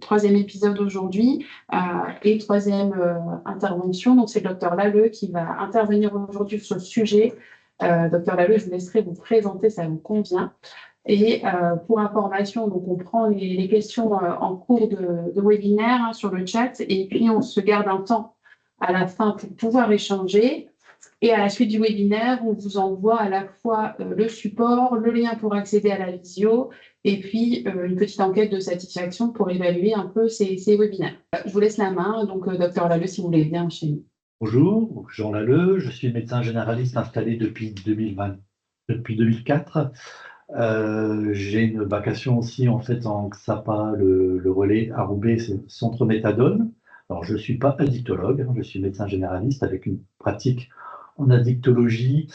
troisième épisode aujourd'hui et troisième intervention. Donc, c'est le docteur Lalleux qui va intervenir aujourd'hui sur le sujet. Docteur Lalleux, je vous laisserai vous présenter, ça vous convient. Et pour information, donc on prend les questions en cours de webinaire sur le chat et puis on se garde un temps à la fin pour pouvoir échanger. Et à la suite du webinaire, on vous envoie à la fois le support, le lien pour accéder à la visio et puis une petite enquête de satisfaction pour évaluer un peu ces webinaires. Je vous laisse la main, donc docteur Lalleux, si vous voulez bien enchaîner. Bonjour, Jean Lalleux, je suis médecin généraliste installé depuis 2004. J'ai une vacation aussi en fait en XAPA, le relais à Roubaix, c'est Centre Méthadone. Alors je ne suis pas addictologue, je suis médecin généraliste avec une pratique en addictologie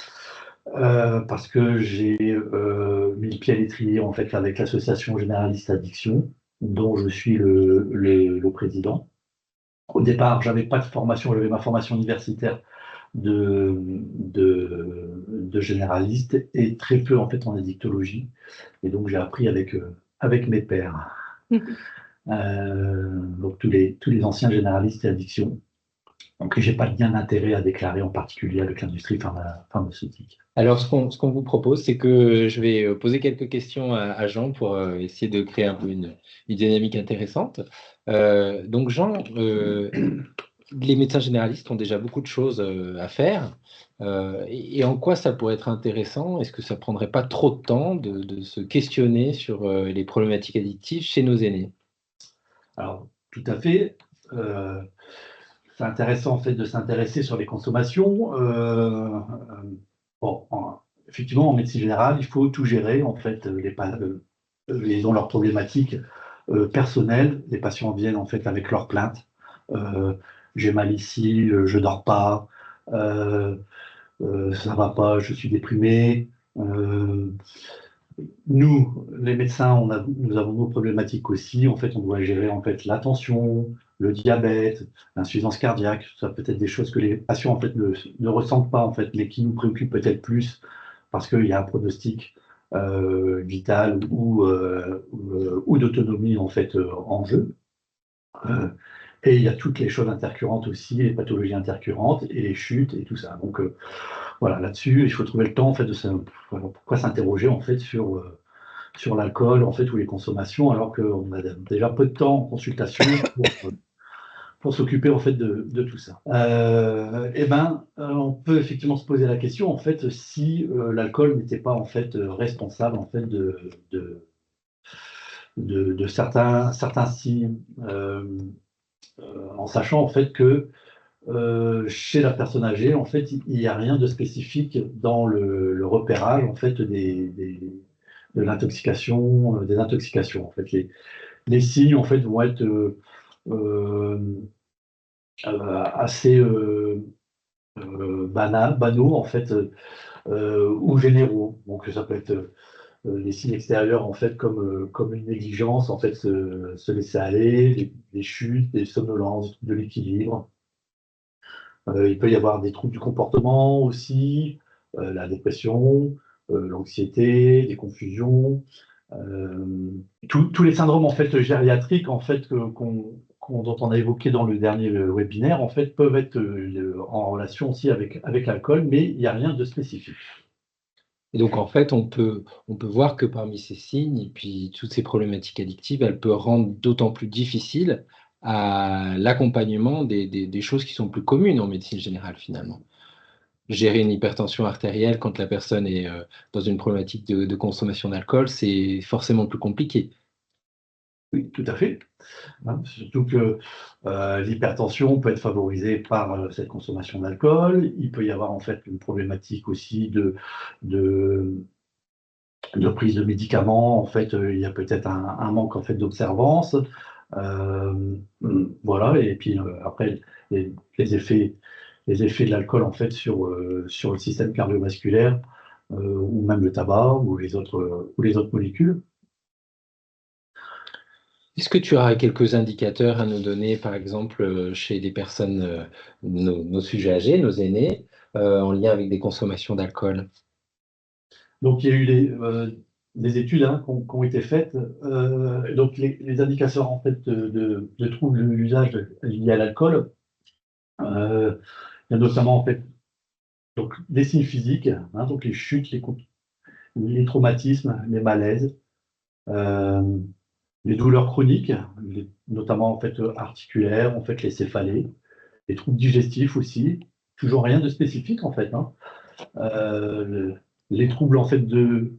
parce que j'ai mis le pied à l'étrier en fait avec l'association généraliste addiction dont je suis le président. Au départ, j'avais pas de formation, j'avais ma formation universitaire de généraliste et très peu en fait en addictologie. Et donc j'ai appris avec mes pairs. Donc tous les anciens généralistes et addictions. Donc j'ai pas de lien d'intérêt à déclarer en particulier avec l'industrie pharmaceutique. Alors ce qu'on vous propose, c'est que je vais poser quelques questions à Jean pour essayer de créer un peu une dynamique intéressante. Donc Jean, les médecins généralistes ont déjà beaucoup de choses à faire. Et en quoi ça pourrait être intéressant? Est-ce que ça prendrait pas trop de temps de se questionner sur les problématiques addictives chez nos aînés? Alors, tout à fait. C'est intéressant en fait de s'intéresser sur les consommations. Effectivement, en médecine générale, il faut tout gérer. En fait, ils ont leurs problématiques personnelles. Les patients viennent en fait avec leurs plaintes. J'ai mal ici, je dors pas, ça va pas, je suis déprimé. Nous, les médecins, nous avons nos problématiques aussi. En fait, on doit gérer en fait la tension, le diabète, l'insuffisance cardiaque. Ça peut être des choses que les patients en fait ne ressentent pas en fait, mais qui nous préoccupent peut-être plus parce qu'il y a un pronostic vital ou d'autonomie en fait en jeu. Et il y a toutes les choses intercurrentes aussi, les pathologies intercurrentes et les chutes et tout ça. Donc voilà, là-dessus, il faut trouver le temps en fait pourquoi s'interroger en fait sur l'alcool en fait ou les consommations alors qu'on a déjà peu de temps en consultation pour s'occuper en fait de tout ça. On peut effectivement se poser la question en fait si l'alcool n'était pas en fait responsable en fait de certains signes, en sachant en fait que chez la personne âgée, en fait, il n'y a rien de spécifique dans le repérage en fait de l'intoxication, des intoxications. En fait, les signes en fait vont être assez banaux en fait ou généraux. Donc ça peut être les signes extérieurs en fait comme une négligence, en fait se laisser aller, des chutes, des somnolences, de l'équilibre. Il peut y avoir des troubles du comportement aussi, la dépression, l'anxiété, des confusions. Tous les syndromes en fait gériatriques en fait dont on a évoqué dans le dernier webinaire en fait peuvent être en relation aussi avec l'alcool, mais il n'y a rien de spécifique. Et donc en fait, on peut voir que parmi ces signes et puis toutes ces problématiques addictives, elles peuvent rendre d'autant plus difficile à l'accompagnement des choses qui sont plus communes en médecine générale finalement. Gérer une hypertension artérielle quand la personne est dans une problématique de consommation d'alcool, c'est forcément plus compliqué. Oui, tout à fait. Surtout que l'hypertension peut être favorisée par cette consommation d'alcool. Il peut y avoir en fait une problématique aussi de prise de médicaments. En fait, il y a peut-être un manque en fait d'observance. Voilà. Et puis après, les effets de l'alcool en fait sur le système cardiovasculaire ou même le tabac ou les autres molécules. Est-ce que tu auras quelques indicateurs à nous donner, par exemple, chez des personnes, nos sujets âgés, nos aînés, en lien avec des consommations d'alcool? Donc, il y a eu des études hein, qui ont été faites. Donc les indicateurs en fait de troubles de l'usage liés à l'alcool, il y a notamment en fait donc des signes physiques, hein, donc les chutes, les traumatismes, les malaises, euh, les douleurs chroniques, notamment en fait articulaires, en fait les céphalées, les troubles digestifs aussi, toujours rien de spécifique en fait. Hein. Les troubles en fait de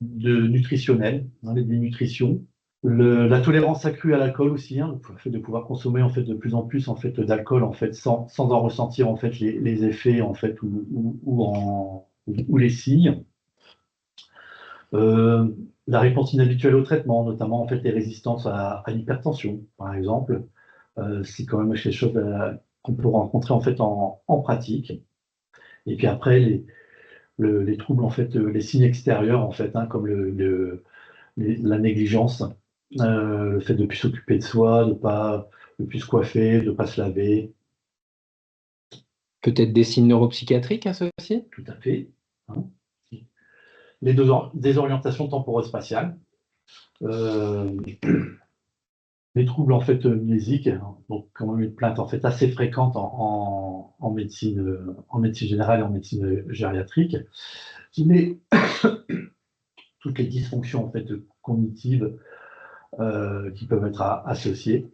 nutritionnels, hein, les dénutritions, la tolérance accrue à l'alcool aussi, hein, le fait de pouvoir consommer en fait de plus en plus en fait d'alcool en fait sans en ressentir en fait les effets en fait ou les signes. La réponse inhabituelle au traitement, notamment en fait les résistances à l'hypertension, par exemple, c'est quand même quelque chose qu'on peut rencontrer en fait en pratique. Et puis après les troubles en fait, les signes extérieurs en fait, hein, comme la négligence, le fait de ne plus s'occuper de soi, de plus se coiffer, de ne pas se laver, Peut-être des signes neuropsychiatriques associés? tout à fait. Hein. Désorientations temporo-spatiales, euh, les troubles en fait mnésiques, hein, donc quand même une plainte en fait assez fréquente en médecine générale et en médecine gériatrique, mais toutes les dysfonctions en fait cognitives qui peuvent être associées,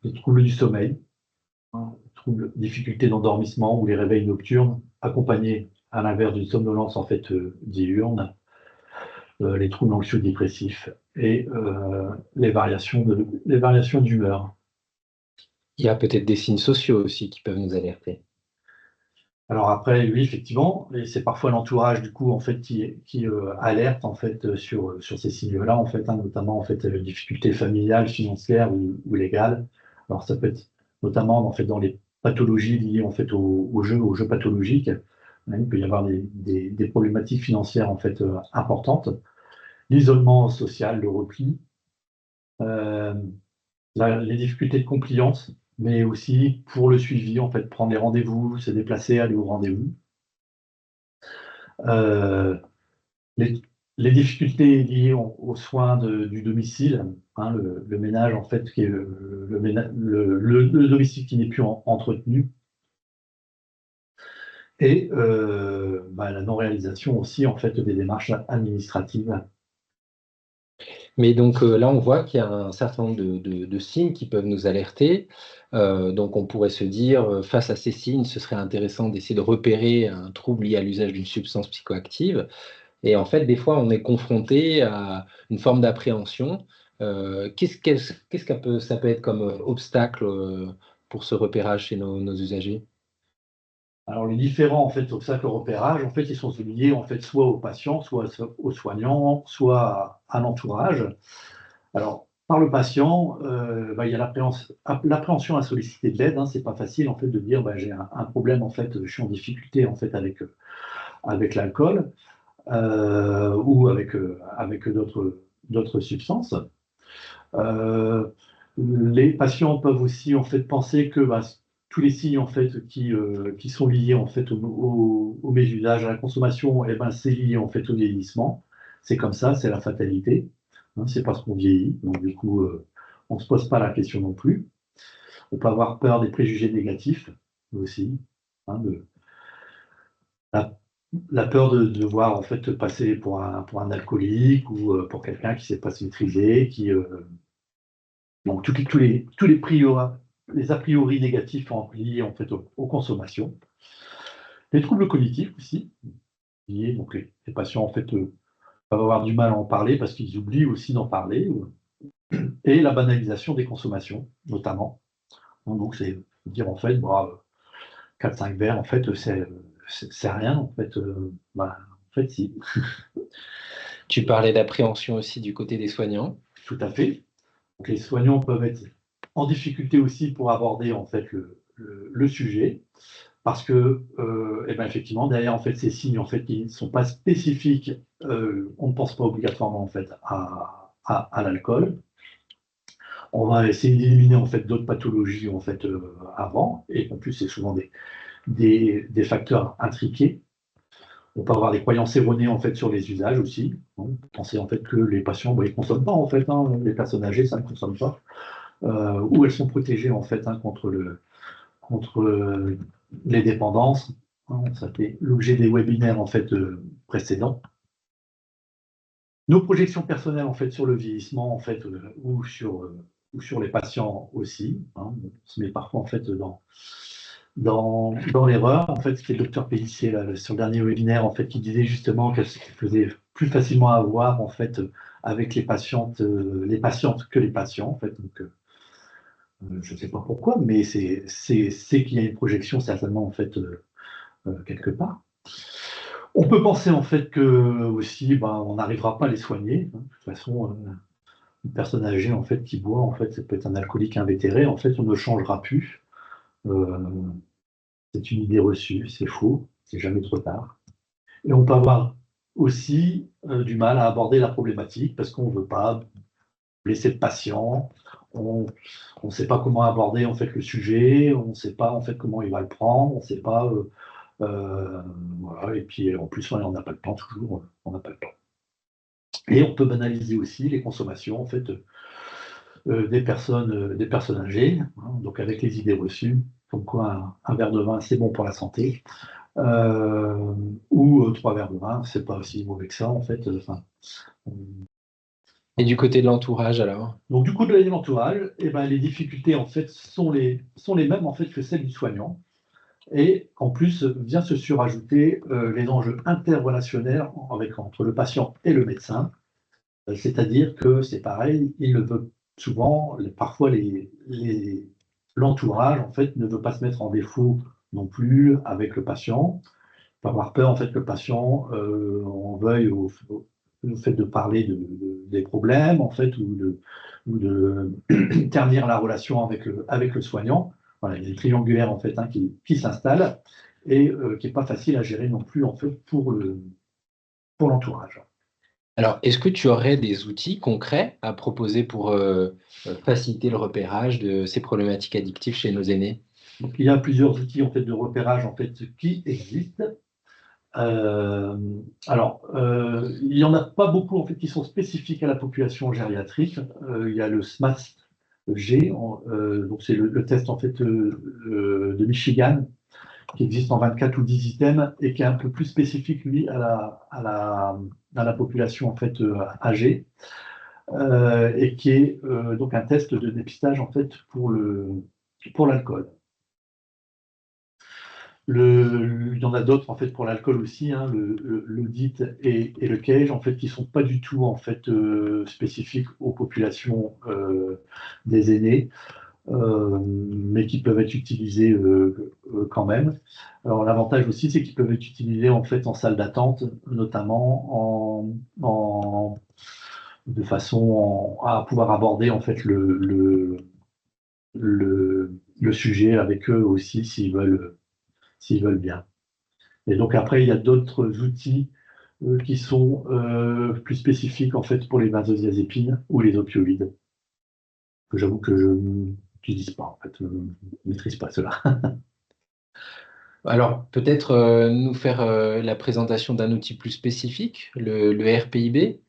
les troubles du sommeil, hein, troubles, difficultés d'endormissement ou les réveils nocturnes, accompagnés à l'inverse d'une somnolence en fait diurne, les troubles anxio-dépressifs et les variations d'humeur. Il y a peut-être des signes sociaux aussi qui peuvent nous alerter. Alors après, oui, effectivement, et c'est parfois l'entourage du coup en fait qui alerte en fait sur ces signes-là en fait, hein, notamment en fait difficultés familiales, financières ou légales. Alors ça peut être notamment en fait dans les pathologies liées en fait aux jeux pathologiques. Hein, il peut y avoir des problématiques financières en fait importantes, l'isolement social, le repli, euh, les difficultés de compliance, mais aussi pour le suivi, en fait, prendre les rendez-vous, se déplacer, aller au rendez-vous. Euh, les, les difficultés liées aux soins du domicile, hein, le ménage, en fait, qui est le domicile qui n'est plus entretenu, et la non-réalisation aussi, en fait, des démarches administratives. Mais donc là, on voit qu'il y a un certain nombre de signes qui peuvent nous alerter. Donc on pourrait se dire, face à ces signes, ce serait intéressant d'essayer de repérer un trouble lié à l'usage d'une substance psychoactive. Et en fait, des fois, on est confronté à une forme d'appréhension. Ça peut être comme obstacle pour ce repérage chez nos usagers? Alors, les différents en fait, obstacles au repérage, en fait, ils sont liés en fait, soit aux patients, soit aux soignants, soit à l'entourage. Alors, par le patient, il y a l'appréhension à solliciter de l'aide. Hein, c'est pas facile en fait de dire j'ai un problème en fait, je suis en difficulté en fait avec l'alcool ou avec d'autres substances. Euh, les patients peuvent aussi en fait penser que tous les signes en fait qui sont liés en fait au mésusage, à la consommation, et c'est lié en fait au vieillissement. C'est comme ça, c'est la fatalité. Hein, c'est parce qu'on vieillit, donc du coup on ne se pose pas la question non plus. On peut avoir peur des préjugés négatifs aussi, hein, la, la peur de voir en fait passer pour un alcoolique ou pour quelqu'un qui ne sait pas se maîtriser, donc, les a priori négatifs sont liés en fait aux consommations. Les troubles cognitifs aussi, liés, donc les patients en fait peuvent avoir du mal à en parler parce qu'ils oublient aussi d'en parler. Et la banalisation des consommations, notamment. Donc, c'est dire en fait, 4-5 verres, en fait, c'est rien, en fait. En fait, si. Tu parlais d'appréhension aussi du côté des soignants. Tout à fait. Donc, les soignants peuvent être en difficulté aussi pour aborder en fait le sujet. Parce que, effectivement, derrière en fait, ces signes en fait, qui ne sont pas spécifiques, on ne pense pas obligatoirement en fait, à l'alcool. On va essayer d'éliminer en fait, d'autres pathologies en fait, avant, et en plus, c'est souvent des facteurs intriqués. On peut avoir des croyances erronées en fait sur les usages aussi. Penser en fait que les patients, ils consomment pas en fait, les personnes âgées, ça ne consomme pas, ou elles sont protégées en fait contre les dépendances. Ça fait l'objet des webinaires en fait précédents. Nos projections personnelles en fait sur le vieillissement en fait ou sur les patients aussi. On se met parfois en fait dans l'erreur. En fait, c'était le docteur Pellissier là, sur le dernier webinaire en fait qui disait justement qu'elle se faisait plus facilement avoir en fait avec les patientes que les patients en fait. Donc, je ne sais pas pourquoi, mais c'est qu'il y a une projection certainement en fait quelque part. On peut penser en fait que aussi, on n'arrivera pas à les soigner. De toute façon, une personne âgée en fait qui boit, en fait, ça peut être un alcoolique invétéré. En fait, on ne changera plus. Euh, c'est une idée reçue, c'est faux, c'est jamais trop tard. Et on peut avoir aussi du mal à aborder la problématique parce qu'on ne veut pas blesser le patient. On ne sait pas comment aborder en fait le sujet. On ne sait pas en fait comment il va le prendre. On ne sait pas. Voilà, et puis en plus, on n'a pas le temps toujours, on n'a pas le temps. Et on peut banaliser aussi les consommations en fait, des personnes âgées, donc avec les idées reçues, comme quoi un verre de vin c'est bon pour la santé, ou 3 verres de vin, c'est pas aussi mauvais que ça en fait. Et du côté de l'entourage, alors? Donc du coup de l'entourage, les difficultés en fait sont les mêmes en fait que celles du soignant. Et en plus, vient se surajouter les enjeux interrelationnels entre le patient et le médecin. C'est-à-dire que c'est pareil, il ne veut souvent, parfois l'entourage en fait ne veut pas se mettre en défaut non plus avec le patient. Il peut avoir peur en fait que le patient en veuille au fait de parler des problèmes en fait ou de ternir la relation avec le soignant. Voilà, il y a une triangulaire en fait qui s'installe et qui n'est pas facile à gérer non plus en fait pour l'entourage. Alors, est-ce que tu aurais des outils concrets à proposer pour faciliter le repérage de ces problématiques addictives chez nos aînés? Donc, il y a plusieurs outils en fait de repérage en fait qui existent. Il n'y en a pas beaucoup en fait qui sont spécifiques à la population gériatrique. Il y a le SMAST-G, donc c'est le test en fait de Michigan qui existe en 24 ou 10 items et qui est un peu plus spécifique lui à la population en fait âgée et qui est donc un test de dépistage en fait pour l'alcool. Il y en a d'autres en fait pour l'alcool aussi, l'audit et le CAGE en fait qui sont pas du tout en fait spécifiques aux populations des aînés, mais qui peuvent être utilisés quand même. Alors l'avantage aussi c'est qu'ils peuvent être utilisés en fait en salle d'attente, notamment de façon à pouvoir aborder en fait le sujet avec eux aussi s'ils veulent bien. Et donc après, il y a d'autres outils qui sont plus spécifiques en fait pour les benzodiazépines ou les opioïdes, que j'avoue que je n'utilise pas, en fait, je ne maîtrise pas cela. Alors, peut-être nous faire la présentation d'un outil plus spécifique, le RPIB.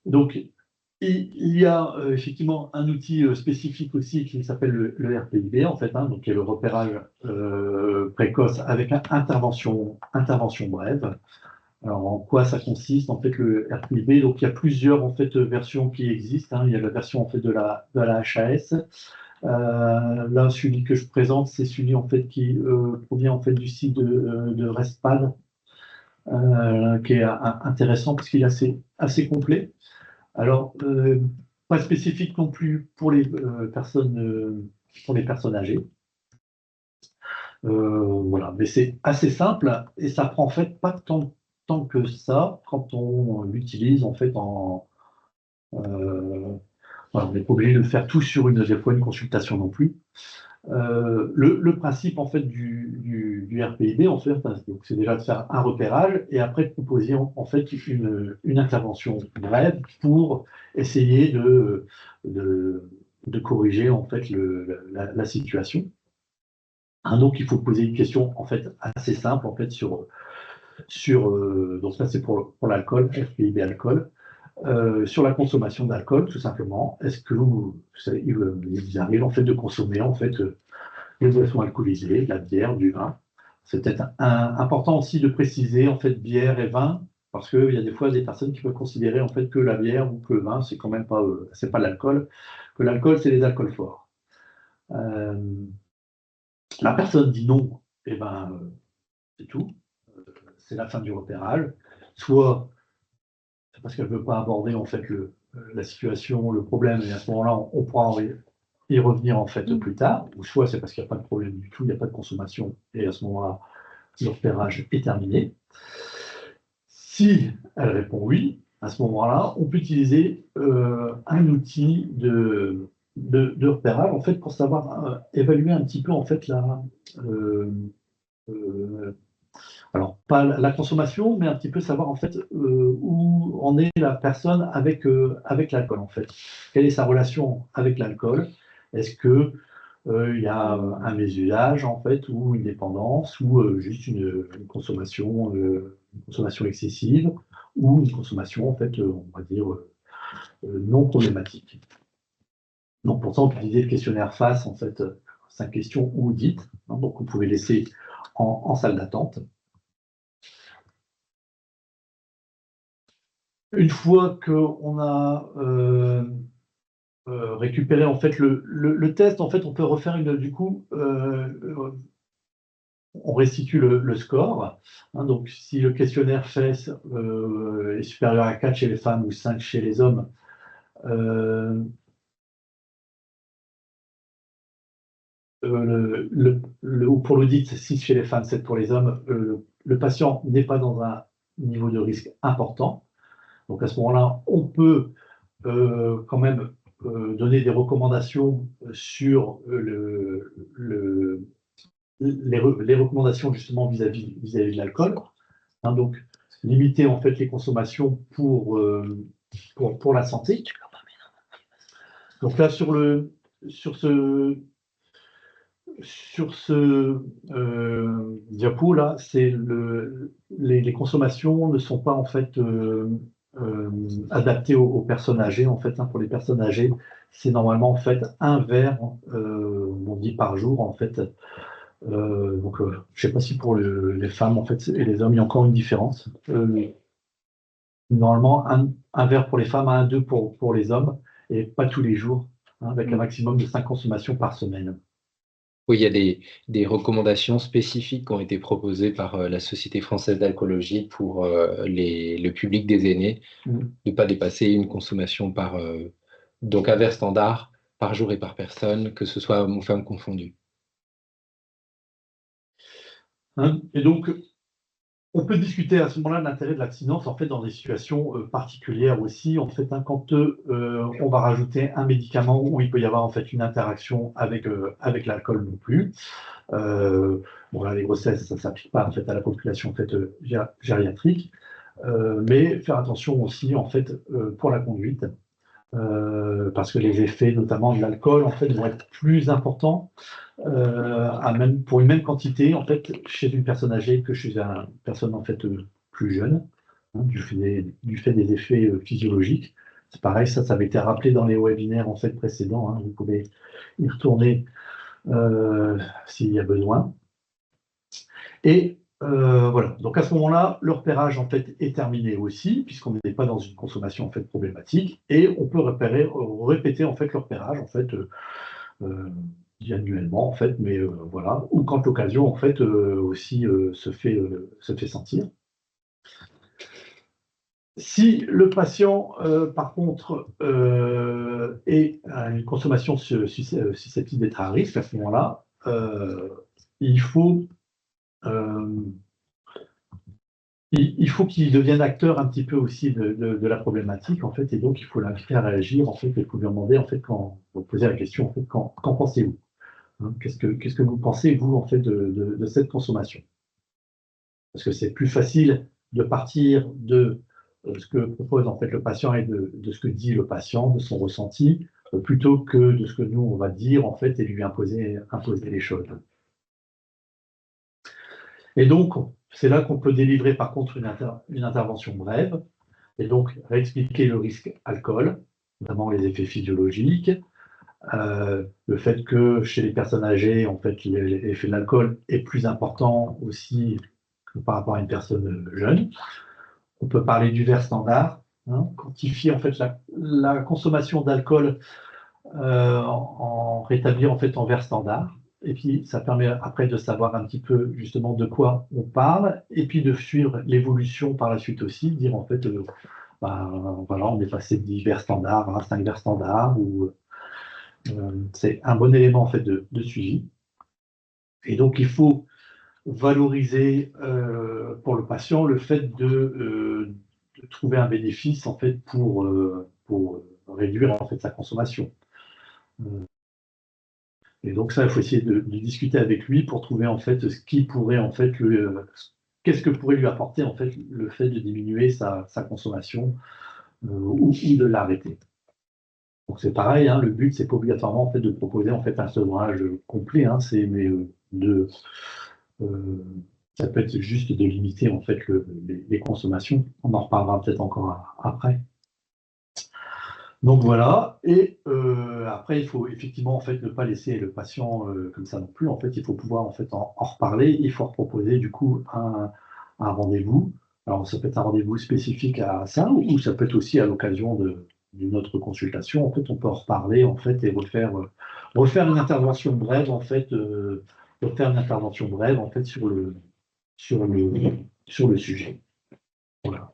Donc, il y a effectivement un outil spécifique aussi qui s'appelle le RPIB, en fait, donc qui est le repérage précoce avec intervention brève. Alors, en quoi ça consiste en fait le RPIB? Donc, il y a plusieurs en fait versions qui existent. Il y a la version en fait de la HAS. Là, celui que je présente, c'est celui en fait qui provient en fait du site de Respad, qui est intéressant parce qu'il est assez complet. Alors, pas spécifique non plus pour les personnes âgées. Voilà, mais c'est assez simple et ça prend en fait pas tant que ça quand on l'utilise en fait voilà, on n'est pas obligé de faire tout sur une consultation non plus. Le principe en fait du RPID en fait, donc c'est déjà de faire un repérage et après de proposer en fait une intervention brève pour essayer de corriger en fait la situation. Donc il faut poser une question en fait assez simple en fait sur Donc ça c'est pour l'alcool, FPIB alcool. Sur la consommation d'alcool, tout simplement, est-ce que il vous arrive en fait de consommer en fait des boissons alcoolisées, de la bière, du vin? C'est peut-être important aussi de préciser en fait bière et vin, parce qu'il y a des fois des personnes qui peuvent considérer en fait que la bière ou que le vin c'est quand même pas c'est pas l'alcool, que l'alcool c'est les alcools forts. La personne dit non, et ben c'est tout, c'est la fin du repérage. Soit c'est parce qu'elle ne veut pas aborder en fait la situation, le problème, et à ce moment-là, on pourra y revenir en fait plus tard, ou soit c'est parce qu'il n'y a pas de problème du tout, il n'y a pas de consommation, et à ce moment-là, le repérage est terminé. Si elle répond oui, à ce moment-là, on peut utiliser un outil de repérage en fait pour savoir évaluer un petit peu en fait alors pas la consommation, mais un petit peu savoir en fait où en est la personne avec l'alcool en fait. Quelle est sa relation avec l'alcool? Est-ce que il y a un mésusage en fait, ou une dépendance, ou juste une consommation excessive, ou une consommation en fait, on va dire non problématique. Donc pour ça, on peut utiliser le questionnaire FACE en fait, 5 questions ou dites. Hein, donc vous pouvez laisser en salle d'attente. Une fois qu'on a récupéré en fait le test, en fait, on peut refaire du coup, on restitue le score. Hein, donc, si le questionnaire FACE est supérieur à 4 chez les femmes ou 5 chez les hommes, ou pour l'audit, 6 chez les femmes, 7 pour les hommes, le patient n'est pas dans un niveau de risque important. Donc à ce moment-là, on peut quand même donner des recommandations sur les recommandations justement vis-à-vis de l'alcool. Hein, donc limiter en fait les consommations pour la santé. Donc là sur ce diapo là, c'est les consommations ne sont pas en fait adaptées aux personnes âgées. En fait, hein, pour les personnes âgées, c'est normalement en fait un verre, on dit par jour en fait. Donc, je ne sais pas si pour les femmes en fait et les hommes, il y a encore une différence. Normalement, un verre pour les femmes, un, deux pour les hommes, et pas tous les jours, hein, avec un maximum de 5 consommations par semaine. Oui, il y a des recommandations spécifiques qui ont été proposées par la Société française d'alcoolologie pour le public des aînés, de ne pas dépasser une consommation donc un verre standard par jour et par personne, que ce soit hommes ou femmes confondus. Hein, et donc, on peut discuter à ce moment-là de l'intérêt de l'abstinence en fait dans des situations particulières aussi. En fait, hein, quand on va rajouter un médicament où il peut y avoir en fait une interaction avec l'alcool non plus. Bon là, les grossesses, ça ne s'applique pas en fait à la population en fait gériatrique, mais faire attention aussi en fait pour la conduite. Parce que les effets, notamment de l'alcool, en fait, vont être plus importants pour une même quantité, en fait, chez une personne âgée que chez une personne en fait plus jeune, hein, du fait des effets physiologiques. C'est pareil, ça avait été rappelé dans les webinaires en fait précédents. Hein, vous pouvez y retourner s'il y a besoin. Et voilà. Donc à ce moment-là, le repérage en fait est terminé aussi, puisqu'on n'est pas dans une consommation en fait problématique, et on peut répéter en fait le repérage en fait annuellement en fait, mais voilà, ou quand l'occasion en fait aussi se fait sentir. Si le patient, par contre, a une consommation susceptible d'être à risque, à ce moment-là, il faut qu'il devienne acteur un petit peu aussi de la problématique, en fait, et donc il faut l'inviter à réagir, en fait, et il faut lui demander, en fait, vous poser la question, en fait, qu'en pensez-vous, hein, qu'est-ce que vous pensez, vous, en fait, de cette consommation? Parce que c'est plus facile de partir de ce que propose, en fait, le patient et de ce que dit le patient, de son ressenti, plutôt que de ce que nous, on va dire, en fait, et lui imposer les choses. Et donc, c'est là qu'on peut délivrer par contre une intervention brève, et donc réexpliquer le risque alcool, notamment les effets physiologiques, le fait que chez les personnes âgées, en fait, l'effet de l'alcool est plus important aussi que par rapport à une personne jeune. On peut parler du verre standard, hein, quantifier en fait la consommation d'alcool en rétablir en fait en verre standard. Et puis ça permet après de savoir un petit peu justement de quoi on parle, et puis de suivre l'évolution par la suite aussi, dire en fait, voilà, on est passé de 10 verres standards à 5 verres standards, ou c'est un bon élément en fait de suivi. Et donc il faut valoriser pour le patient le fait de trouver un bénéfice en fait pour réduire en fait sa consommation. Et donc ça, il faut essayer de discuter avec lui pour trouver en fait ce qui pourrait en fait qu'est-ce que pourrait lui apporter en fait le fait de diminuer sa consommation ou de l'arrêter. Donc c'est pareil, hein, le but c'est pas obligatoirement en fait de proposer en fait un sevrage complet, hein, ça peut être juste de limiter en fait les consommations. On en reparlera peut-être encore après. Donc voilà, et après il faut effectivement en fait ne pas laisser le patient comme ça non plus. En fait, il faut pouvoir en fait en reparler. Il faut proposer du coup un rendez-vous. Alors ça peut être un rendez-vous spécifique à ça, ou ça peut être aussi à l'occasion d'une autre consultation. En fait, on peut en reparler en fait et refaire une intervention brève en fait, sur le sujet. Voilà.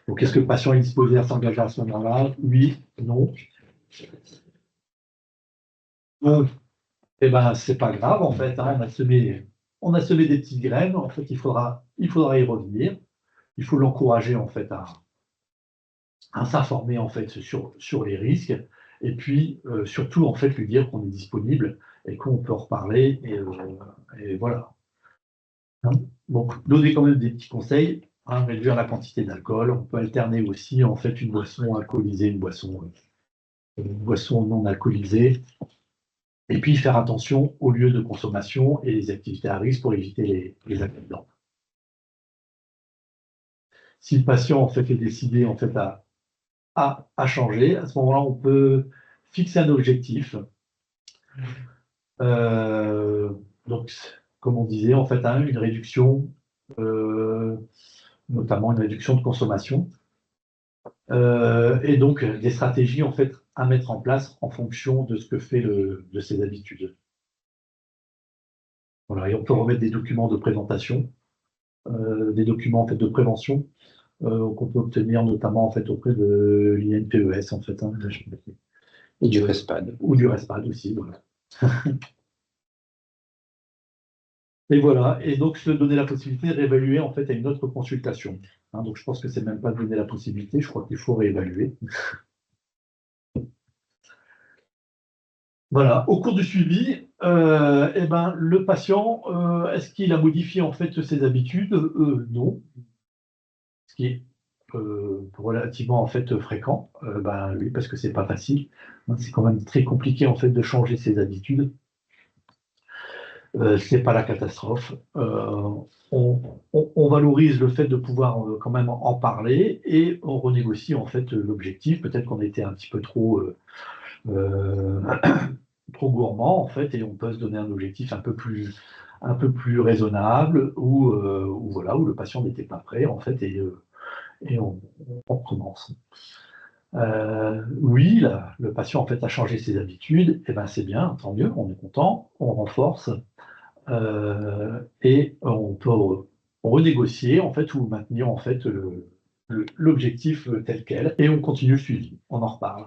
Donc, est-ce que le patient est disposé à s'engager à ce moment-là? Oui, non. Eh ben, c'est pas grave, en fait, hein, on a semé des petites graines, en fait, il faudra y revenir. Il faut l'encourager, en fait, à s'informer, en fait, sur les risques, et puis, surtout, en fait, lui dire qu'on est disponible et qu'on peut en reparler, et voilà. Hein, donc, donner quand même des petits conseils, hein, réduire la quantité d'alcool. On peut alterner aussi en fait une boisson alcoolisée, une boisson non alcoolisée. Et puis faire attention aux lieux de consommation et les activités à risque pour éviter les accidents. Si le patient en fait est décidé en fait à changer, à ce moment-là, on peut fixer un objectif. Donc, comme on disait, en fait, hein, une réduction, notamment une réduction de consommation, et donc des stratégies en fait à mettre en place en fonction de ce que fait de ses habitudes. Voilà, et on peut remettre des documents de présentation, des documents en fait de prévention qu'on peut obtenir notamment en fait auprès de l'INPES en fait, hein, et du RESPAD. Ou du RESPAD aussi, voilà. Et voilà, et donc se donner la possibilité de réévaluer en fait à une autre consultation. Hein, donc je pense que c'est même pas donner la possibilité, je crois qu'il faut réévaluer. Voilà, au cours du suivi, eh ben, le patient, est-ce qu'il a modifié en fait ses habitudes? Non, ce qui est relativement en fait fréquent. Oui, parce que c'est pas facile. C'est quand même très compliqué en fait de changer ses habitudes. C'est pas la catastrophe. On valorise le fait de pouvoir quand même en parler, et on renégocie en fait l'objectif. Peut-être qu'on était un petit peu trop gourmand en fait, et on peut se donner un objectif un peu plus raisonnable, où le patient n'était pas prêt en fait, et on recommence. Oui, le patient en fait a changé ses habitudes, et ben c'est bien, tant mieux, on est content, on renforce, et on peut renégocier en fait, ou maintenir en fait l'objectif tel quel, et on continue le suivi, on en reparle.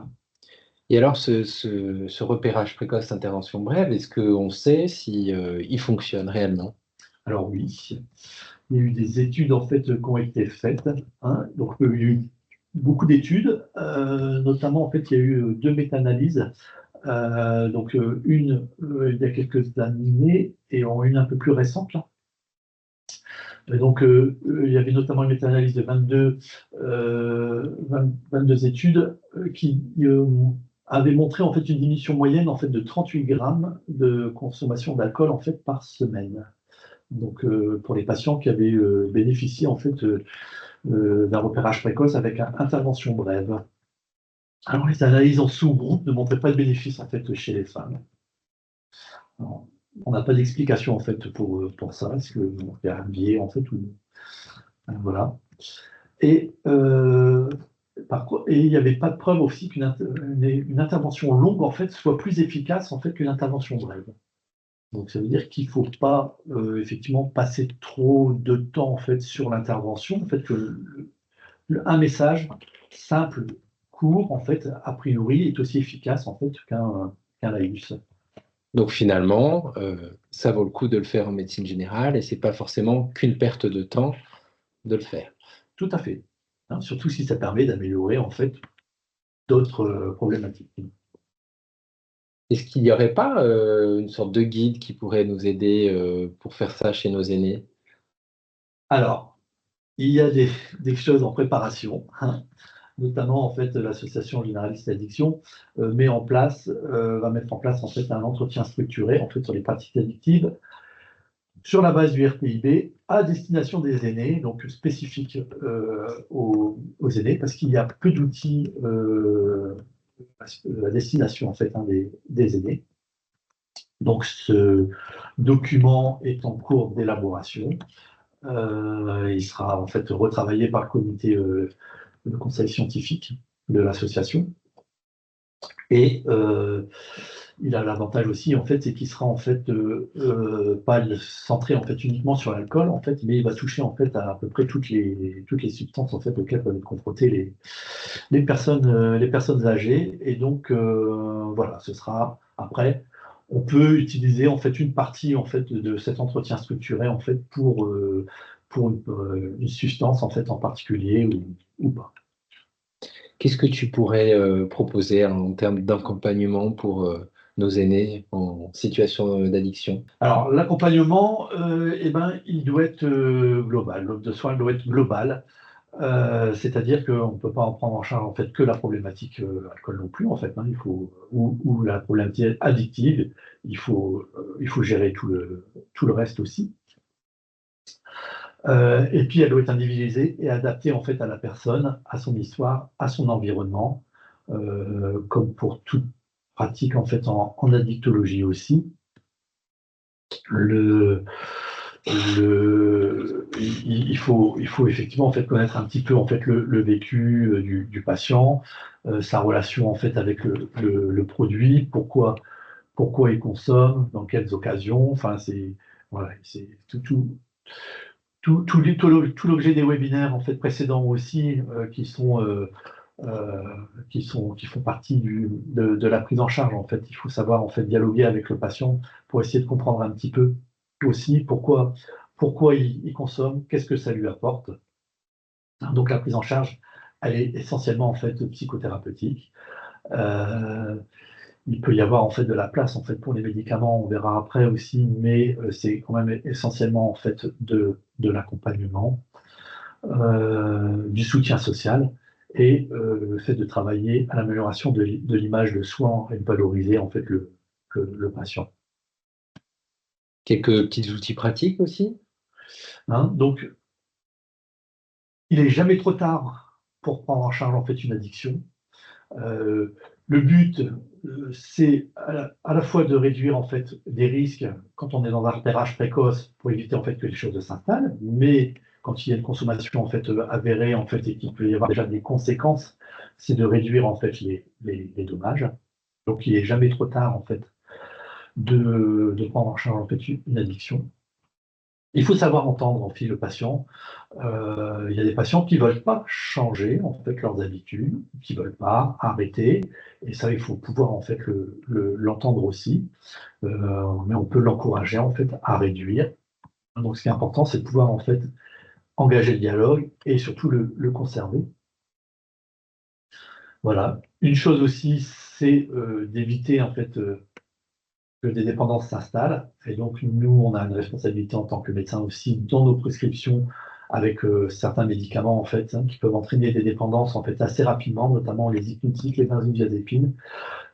Et alors, ce repérage précoce d'intervention brève, est-ce qu'on sait si il fonctionne réellement? Alors oui, il y a eu des études en fait qui ont été faites, hein. Donc il y a eu beaucoup d'études, notamment en fait il y a eu 2 méta-analyses, donc une il y a quelques années et une un peu plus récente là. Et donc il y avait notamment une méta-analyse de 22 études qui avait montré en fait une diminution moyenne en fait de 38 grammes de consommation d'alcool en fait par semaine. Donc, pour les patients qui avaient bénéficié en fait d'un repérage précoce avec une intervention brève. Alors, les analyses en sous-groupe ne montraient pas de bénéfice en fait chez les femmes. Alors, on n'a pas d'explication en fait pour ça. Est-ce qu'il y a un biais en fait ou voilà. Et il n'y avait pas de preuve aussi qu'une intervention longue en fait soit plus efficace en fait qu'une intervention brève. Donc ça veut dire qu'il ne faut pas effectivement passer trop de temps en fait sur l'intervention. En fait, que un message simple, court, en fait, a priori, est aussi efficace en fait qu'un laïus. Donc finalement, ça vaut le coup de le faire en médecine générale et c'est pas forcément qu'une perte de temps de le faire. Tout à fait. Hein, surtout si ça permet d'améliorer en fait d'autres problématiques. Est-ce qu'il n'y aurait pas une sorte de guide qui pourrait nous aider pour faire ça chez nos aînés? Alors, il y a des choses en préparation, hein, notamment en fait l'association généraliste d'addiction va mettre en place en fait un entretien structuré en fait sur les pratiques addictives sur la base du RPIB à destination des aînés, donc spécifique aux aînés, parce qu'il y a peu d'outils à destination en fait des aînés. Donc ce document est en cours d'élaboration. Il sera en fait retravaillé par le comité, le conseil scientifique de l'association. Et il a l'avantage aussi, en fait, c'est qu'il sera en fait pas centré en fait uniquement sur l'alcool, en fait, mais il va toucher en fait à peu près toutes les substances en fait auxquelles peuvent être confrontées les personnes âgées. Et donc voilà, ce sera après. On peut utiliser en fait une partie en fait de cet entretien structuré en fait pour une substance en fait en particulier ou pas. Qu'est-ce que tu pourrais proposer en termes d'accompagnement pour nos aînés en situation d'addiction? Alors l'accompagnement, il doit être global. L'offre de soins doit être globale. C'est-à-dire qu'on ne peut pas en prendre en charge en fait que la problématique alcool non plus en fait, hein, ou la problématique addictive, il faut gérer tout le reste aussi. Et puis elle doit être individualisée et adaptée en fait à la personne, à son histoire, à son environnement, comme pour toute pratique en fait en addictologie aussi. Il faut effectivement en fait connaître un petit peu en fait le vécu du patient, sa relation en fait avec le produit, pourquoi il consomme, dans quelles occasions. Enfin c'est voilà, c'est tout l'objet des webinaires en fait précédents aussi qui font partie de la prise en charge. En fait, il faut savoir en fait dialoguer avec le patient pour essayer de comprendre un petit peu aussi pourquoi il consomme, qu'est-ce que ça lui apporte. Donc la prise en charge, elle est essentiellement en fait psychothérapeutique. Il peut y avoir en fait de la place en fait pour les médicaments, on verra après aussi, mais c'est quand même essentiellement en fait de l'accompagnement, du soutien social et le fait de travailler à l'amélioration de l'image de soi et de valoriser en fait le patient. Quelques petits outils pratiques aussi? Hein, donc, il n'est jamais trop tard pour prendre en charge en fait une addiction. Le but, c'est à la fois de réduire en fait des risques quand on est dans un repérage précoce pour éviter en fait que les choses s'installent, mais quand il y a une consommation en fait avérée en fait et qu'il peut y avoir déjà des conséquences, c'est de réduire en fait les dommages. Donc il n'est jamais trop tard en fait de prendre en charge en fait une addiction. Il faut savoir entendre en fait le patient. Il y a des patients qui ne veulent pas changer en fait leurs habitudes, qui ne veulent pas arrêter, et ça il faut pouvoir en fait l'entendre aussi, mais on peut l'encourager en fait à réduire. Donc ce qui est important, c'est de pouvoir en fait engager le dialogue et surtout le conserver. Voilà. Une chose aussi, c'est d'éviter en fait que des dépendances s'installent. Et donc, nous, on a une responsabilité en tant que médecin aussi dans nos prescriptions avec certains médicaments, en fait, hein, qui peuvent entraîner des dépendances, en fait, assez rapidement, notamment les hypnotiques, les benzodiazépines.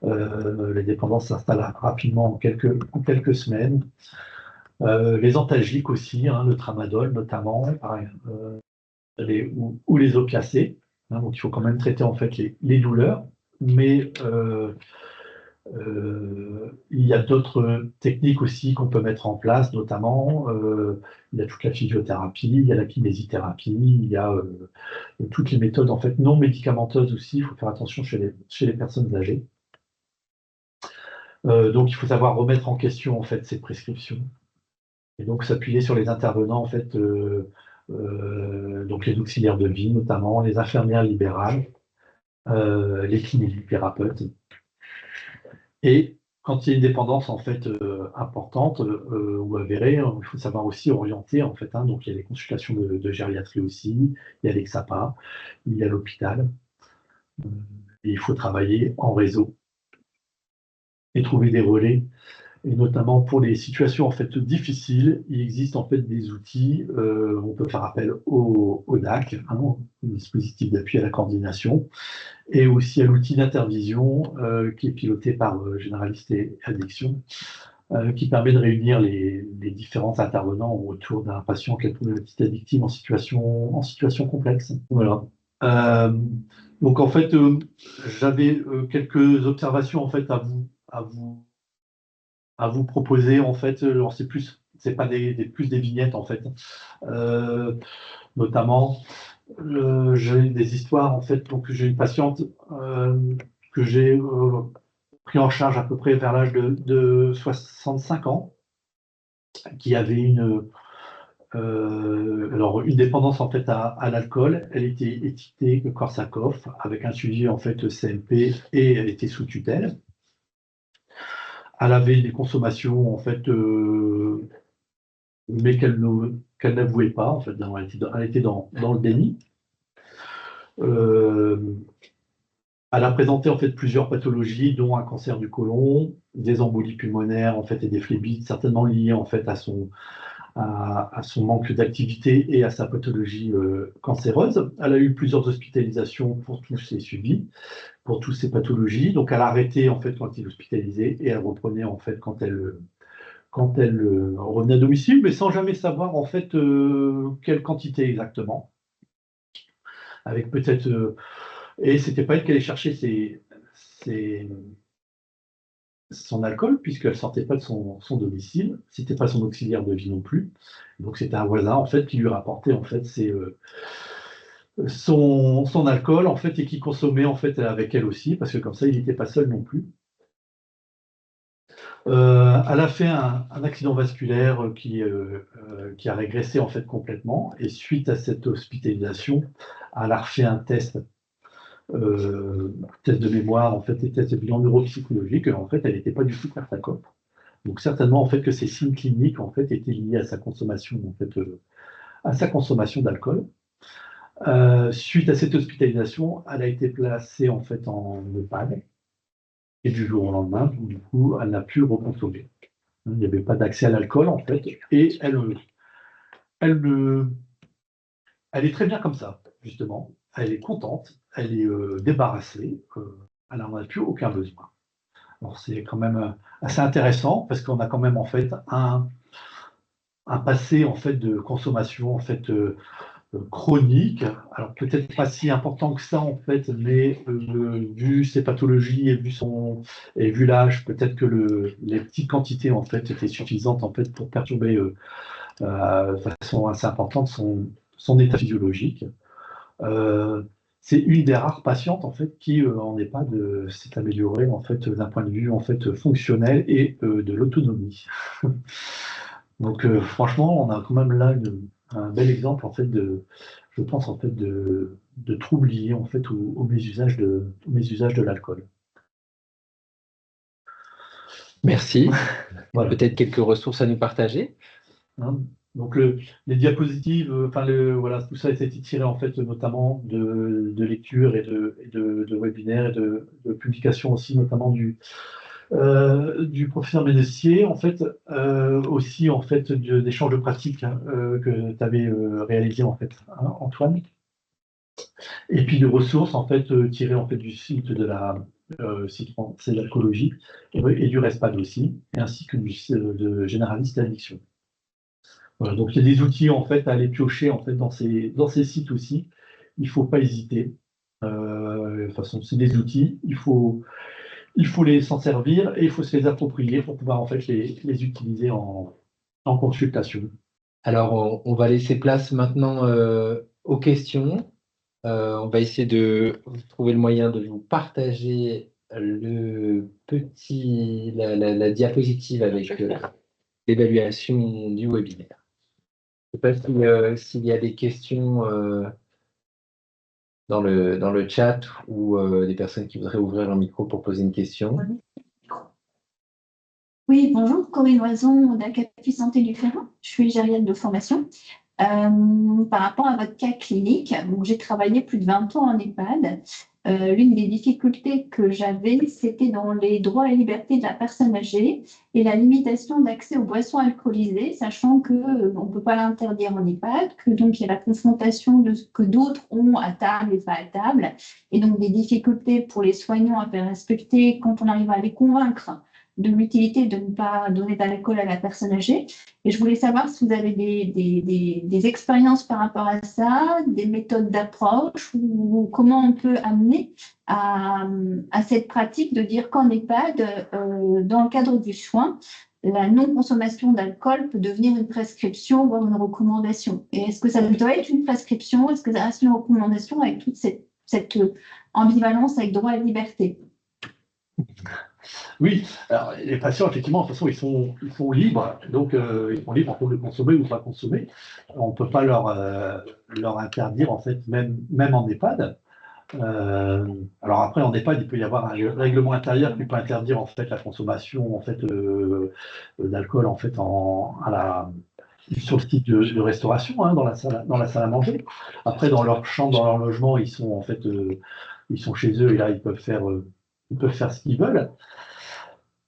Les dépendances s'installent rapidement en quelques semaines. Les antalgiques aussi, hein, le tramadol notamment, pareil, ou les opiacés. Hein, donc il faut quand même traiter en fait les douleurs, mais il y a d'autres techniques aussi qu'on peut mettre en place, notamment il y a toute la physiothérapie, il y a la kinésithérapie, il y a toutes les méthodes en fait non médicamenteuses aussi. Il faut faire attention chez les personnes âgées. Donc il faut savoir remettre en question en fait ces prescriptions et donc s'appuyer sur les intervenants en fait, donc les auxiliaires de vie notamment, les infirmières libérales, les kinésithérapeutes. Et quand il y a une dépendance en fait importante ou avérée, il faut savoir aussi orienter en fait. Hein, donc il y a les consultations de gériatrie aussi, il y a l'EXAPA, il y a l'hôpital. Et il faut travailler en réseau et trouver des relais. Et notamment pour les situations en fait difficiles, il existe en fait des outils. On peut faire appel au DAC, hein, le dispositif d'appui à la coordination, et aussi à l'outil d'intervision qui est piloté par Généralistes et Addictions, qui permet de réunir les différents intervenants autour d'un patient qui a une problématique addictive en situation complexe. Voilà. Donc en fait, j'avais quelques observations en fait à vous proposer en fait. Alors c'est pas plus des vignettes en fait. Notamment, j'ai des histoires en fait. Donc j'ai une patiente que j'ai pris en charge à peu près vers l'âge de 65 ans, qui avait une dépendance en fait à l'alcool. Elle était étiquetée Korsakoff avec un suivi en fait CMP et elle était sous tutelle. Elle avait des consommations en fait, mais qu'elle n'avouait pas en fait. Elle était dans le déni. Elle a présenté en fait plusieurs pathologies, dont un cancer du côlon, des embolies pulmonaires en fait et des phlébites, certainement liées en fait à son manque d'activité et à sa pathologie cancéreuse. Elle a eu plusieurs hospitalisations pour tous ses suivis, pour toutes ces pathologies. Donc elle a arrêté en fait quand il est hospitalisé et elle reprenait en fait quand elle revenait à domicile, mais sans jamais savoir en fait quelle quantité exactement. Avec peut-être et c'était pas elle qui allait chercher son alcool, puisqu'elle sortait pas de son domicile, c'était pas son auxiliaire de vie non plus. Donc c'était un voisin en fait qui lui rapportait en fait son alcool en fait et qui consommait en fait avec elle aussi, parce que comme ça il n'était pas seul non plus. Elle a fait un accident vasculaire qui a régressé en fait complètement, et suite à cette hospitalisation, elle a refait un test de mémoire en fait et test de bilan neuropsychologique. En fait, elle n'était pas du tout Korsakoff. Donc certainement en fait que ces signes cliniques en fait étaient liés à sa consommation en fait d'alcool. Suite à cette hospitalisation, elle a été placée en fait en EHPAD et du jour au lendemain, du coup, elle n'a plus reconsommer. Il n'y avait pas d'accès à l'alcool en fait, et elle est très bien comme ça justement. Elle est contente, elle est débarrassée, elle n'en a plus aucun besoin. Alors c'est quand même assez intéressant parce qu'on a quand même en fait un passé en fait de consommation en fait chronique. Alors peut-être pas si important que ça en fait, mais vu ses pathologies et vu l'âge, peut-être que les petites quantités en fait étaient suffisantes en fait pour perturber de façon assez importante son état physiologique. C'est une des rares patientes en fait qui en EHPAD s'est améliorée en fait d'un point de vue en fait fonctionnel et de l'autonomie. Donc franchement, on a quand même là un bel exemple en fait je pense en fait de troubles liés en fait au mésusage de l'alcool. Merci. Voilà. Peut-être quelques ressources à nous partager. Hein. Donc les diapositives, voilà, tout ça a été tiré en fait notamment de lectures et de webinaires et de publications aussi, notamment du professeur Ménessier, en fait, aussi en fait d'échanges de pratiques hein, que tu avais réalisé en fait, hein, Antoine, et puis de ressources en fait tirées en fait du site de la site français de l'alcoolologie et du RESPAD aussi, et ainsi que de Généralistes et Addictions. Voilà, donc il y a des outils en fait à aller piocher en fait dans ces sites aussi. Il ne faut pas hésiter. De toute façon, c'est des outils. Il faut s'en servir et il faut se les approprier pour pouvoir en fait les utiliser en consultation. Alors, on va laisser place maintenant aux questions. On va essayer de trouver le moyen de vous partager la diapositive avec l'évaluation du webinaire. Je ne sais pas s'il y a des questions dans le chat ou des personnes qui voudraient ouvrir leur micro pour poser une question. Oui, bonjour, Corinne Loison d'Académie Santé du Ferrand. Je suis gériatre de formation. Par rapport à votre cas clinique, j'ai travaillé plus de 20 ans en EHPAD. L'une des difficultés que j'avais, c'était dans les droits et libertés de la personne âgée et la limitation d'accès aux boissons alcoolisées, sachant qu'on ne peut pas l'interdire en EHPAD, que donc il y a la confrontation de ce que d'autres ont à table et pas à table, et donc des difficultés pour les soignants à faire respecter quand on arrive à les convaincre de l'utilité de ne pas donner d'alcool à la personne âgée. Et je voulais savoir si vous avez des expériences par rapport à ça, des méthodes d'approche, ou comment on peut amener à cette pratique de dire qu'en EHPAD, dans le cadre du soin, la non-consommation d'alcool peut devenir une prescription, voire une recommandation. Et est-ce que ça doit être une prescription? Est-ce que ça reste une recommandation avec toute cette ambivalence avec droit et liberté? Oui, alors les patients, effectivement, de toute façon, ils sont libres, donc ils sont libres de consommer ou pas consommer. On ne peut pas leur interdire, en fait, même en EHPAD. Alors après, en EHPAD, il peut y avoir un règlement intérieur qui peut interdire, en fait, la consommation, en fait, d'alcool, en fait, sur le site de restauration, hein, dans la salle à manger. Après, dans leur chambre, dans leur logement, ils sont, en fait, ils sont chez eux et là, ils peuvent faire ce qu'ils veulent.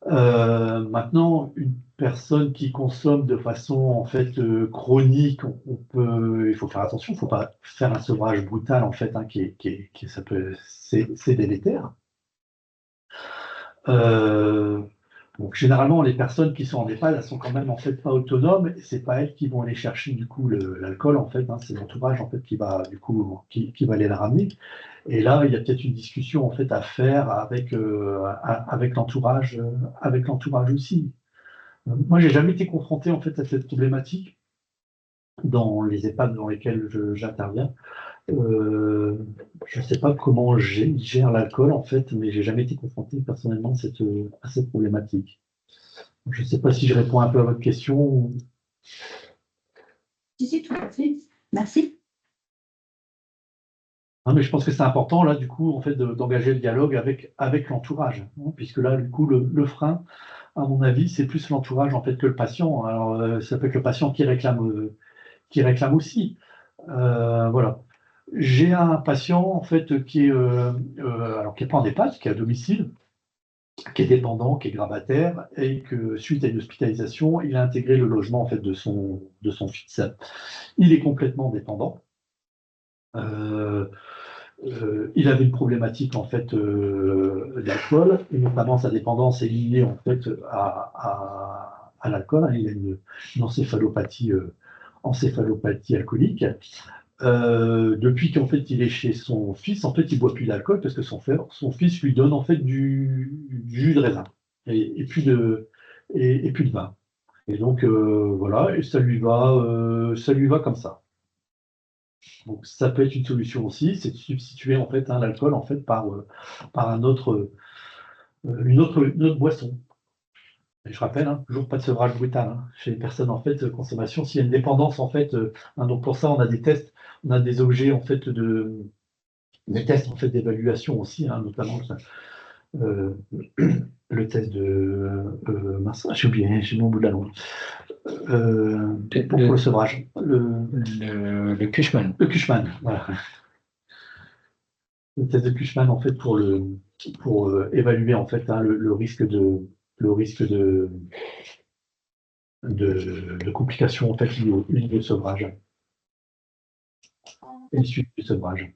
Maintenant, une personne qui consomme de façon en fait chronique, il faut faire attention, il ne faut pas faire un sevrage brutal en fait, hein, c'est délétère. Donc généralement, les personnes qui sont en EHPAD, elles sont quand même en fait pas autonomes, et c'est pas elles qui vont aller chercher du coup l'alcool en fait, hein, c'est l'entourage en fait qui va du coup qui va aller la ramener. Et là, il y a peut-être une discussion en fait à faire avec l'entourage aussi. Moi, j'ai jamais été confronté en fait à cette problématique dans les EHPAD dans lesquels j'interviens. Je ne sais pas comment ils gèrent l'alcool en fait, mais j'ai jamais été confronté personnellement à cette problématique. Je ne sais pas si je réponds un peu à votre question. Si, tout à fait. Merci. Non, mais je pense que c'est important là, du coup, en fait, d'engager le dialogue avec l'entourage, hein, puisque là, du coup, le frein, à mon avis, c'est plus l'entourage en fait que le patient. Alors, ça peut être le patient qui réclame aussi. Voilà. J'ai un patient en fait qui est alors qui est pas en EHPAD, qui est à domicile, qui est dépendant, qui est grabataire, et que suite à une hospitalisation, il a intégré le logement en fait de son fils. Il est complètement dépendant. Il avait une problématique en fait d'alcool, et notamment sa dépendance est liée en fait à l'alcool. Il a une encéphalopathie alcoolique. Depuis qu'en fait il est chez son fils, en fait il boit plus d'alcool parce que son fils lui donne en fait du jus de raisin et plus de vin. Et donc voilà, et ça lui va comme ça. Donc ça peut être une solution aussi, c'est de substituer en fait l'alcool en fait par une autre boisson. Et je rappelle, hein, toujours pas de sevrage brutal hein, chez les personnes en fait consommation. S'il y a une dépendance en fait, donc pour ça on a des tests, on a des objets en fait des tests en fait d'évaluation aussi, hein, notamment euh, le test mince, j'ai oublié, j'ai mon bout de la langue. Pour le sevrage, le Cushman. Le Cushman, voilà. Le test de Cushman en fait pour évaluer en fait hein, le risque de complications en fait liées au sevrage et le suivi du sevrage.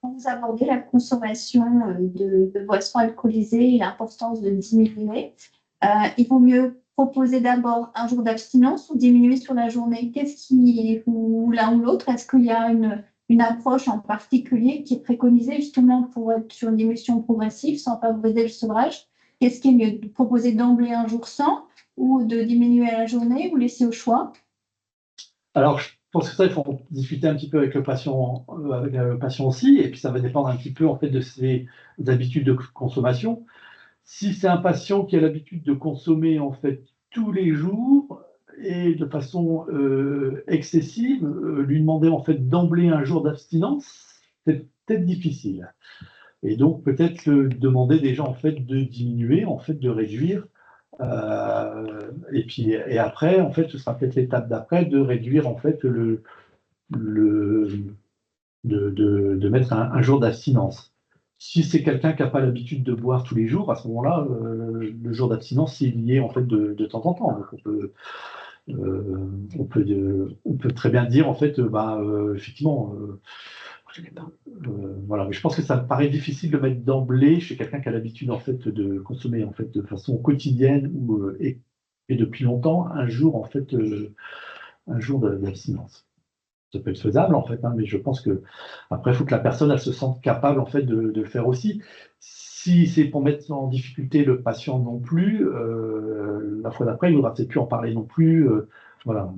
Quand vous abordez la consommation de boissons alcoolisées et l'importance de diminuer, il vaut mieux proposer d'abord un jour d'abstinence ou diminuer sur la journée? Ou l'un ou l'autre? Est-ce qu'il y a une approche en particulier qui est préconisée justement pour être sur une diminution progressive sans favoriser le sevrage? Qu'est-ce qui est mieux, de proposer d'emblée un jour sans ou de diminuer à la journée ou laisser au choix? Alors, je pense que ça, il faut en discuter un petit peu avec le patient aussi, et puis ça va dépendre un petit peu en fait de ses habitudes de consommation. Si c'est un patient qui a l'habitude de consommer en fait tous les jours et de façon excessive, lui demander en fait d'emblée un jour d'abstinence, c'est peut-être difficile. Et donc peut-être demander déjà en fait de diminuer, en fait de réduire. Et après, en fait, ce sera peut-être l'étape d'après de réduire en fait de mettre un jour d'abstinence. Si c'est quelqu'un qui n'a pas l'habitude de boire tous les jours, à ce moment-là, le jour d'abstinence, c'est lié en fait de temps en temps. Donc on peut très bien dire en fait, effectivement, voilà. Mais je pense que ça me paraît difficile de mettre d'emblée chez quelqu'un qui a l'habitude en fait de consommer en fait de façon quotidienne et depuis longtemps un jour en fait un jour d'abstinence. Ça peut être faisable en fait, hein, mais je pense que après il faut que la personne elle se sente capable en fait de le faire aussi. Si c'est pour mettre en difficulté le patient non plus, la fois d'après il ne voudra peut-être plus en parler non plus. Voilà,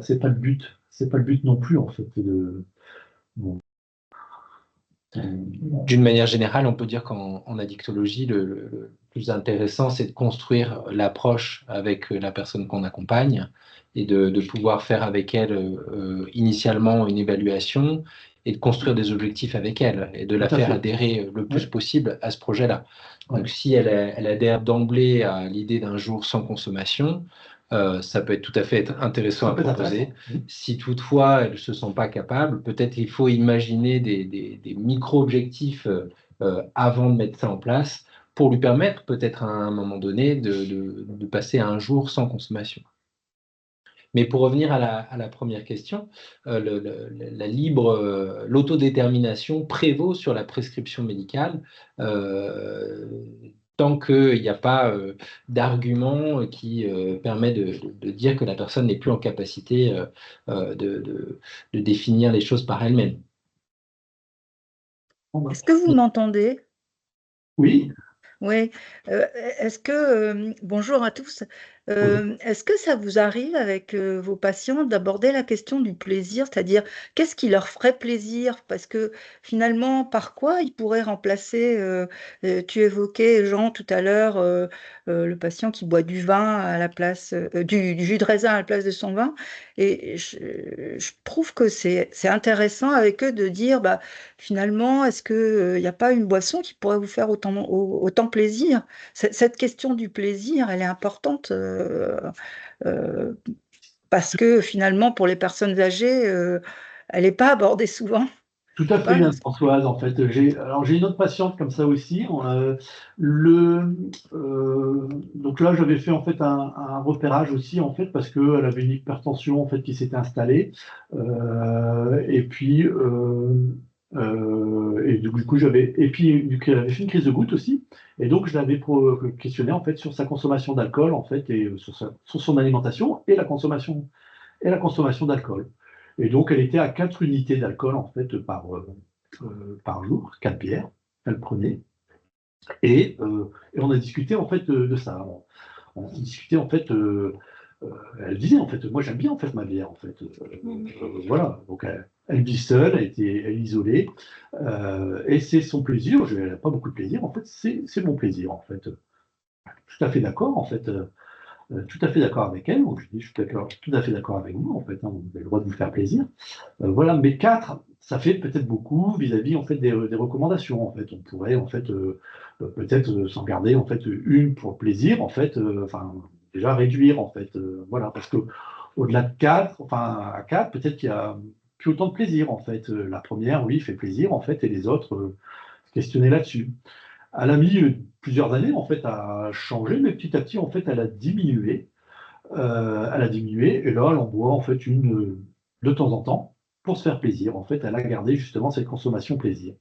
c'est pas le but, c'est pas le but non plus en fait bon. D'une manière générale, on peut dire qu'en addictologie, le plus intéressant, c'est de construire l'approche avec la personne qu'on accompagne et de pouvoir faire avec elle initialement une évaluation et de construire des objectifs avec elle et de la faire adhérer le plus possible à ce projet-là. Donc, si elle adhère d'emblée à l'idée d'un jour sans consommation, ça peut être tout à fait intéressant à proposer. Si toutefois elle ne se sent pas capable, peut-être il faut imaginer des micro-objectifs avant de mettre ça en place pour lui permettre peut-être à un moment donné de passer à un jour sans consommation. Mais pour revenir à la première question, l'autodétermination prévaut sur la prescription médicale tant qu'il n'y a pas d'argument qui permet de dire que la personne n'est plus en capacité de définir les choses par elle-même. Est-ce que vous m'entendez? Oui. Oui. Est-ce que, bonjour à tous, est-ce que ça vous arrive avec vos patients d'aborder la question du plaisir, c'est-à-dire qu'est-ce qui leur ferait plaisir? Parce que finalement, par quoi ils pourraient remplacer, tu évoquais, Jean, tout à l'heure, le patient qui boit du vin à la place, du jus de raisin à la place de son vin. Et je trouve que c'est intéressant avec eux de dire, bah, finalement, est-ce qu'il n'y a pas une boisson qui pourrait vous faire autant plaisir? Cette question du plaisir, elle est importante parce que finalement, pour les personnes âgées, elle n'est pas abordée souvent. Tout à fait, Françoise. En fait, j'ai une autre patiente comme ça aussi. Donc là, j'avais fait en fait un repérage aussi en fait parce qu'elle avait une hypertension en fait qui s'était installée et puis et du coup elle avait fait une crise de goutte aussi et donc je l'avais questionné en fait sur sa consommation d'alcool en fait et sur son alimentation et la consommation d'alcool. Et donc, elle était à 4 unités d'alcool en fait par jour, 4 bières, elle prenait. Et on a discuté en fait de ça. On discutait en fait. Elle disait en fait, moi j'aime bien en fait ma bière en fait. Voilà. Donc elle vit seule, elle est isolée, et c'est son plaisir. Elle n'a pas beaucoup de plaisir en fait. C'est mon plaisir en fait. Tout à fait d'accord en fait. Tout à fait d'accord avec elle, donc je dis je suis tout à fait d'accord avec vous, en fait, hein, vous avez le droit de vous faire plaisir. Voilà, mais 4, ça fait peut-être beaucoup vis-à-vis en fait des recommandations. En fait, on pourrait en fait peut-être s'en garder en fait une pour plaisir, en fait, déjà réduire en fait, voilà, parce que au-delà de 4, enfin à 4, peut-être qu'il y a plus autant de plaisir en fait. La première, oui, fait plaisir en fait, et les autres questionner là-dessus. Elle a mis plusieurs années en fait à changer, mais petit à petit en fait elle a diminué. Et là elle en boit en fait une de temps en temps pour se faire plaisir. En fait, elle a gardé justement cette consommation plaisir.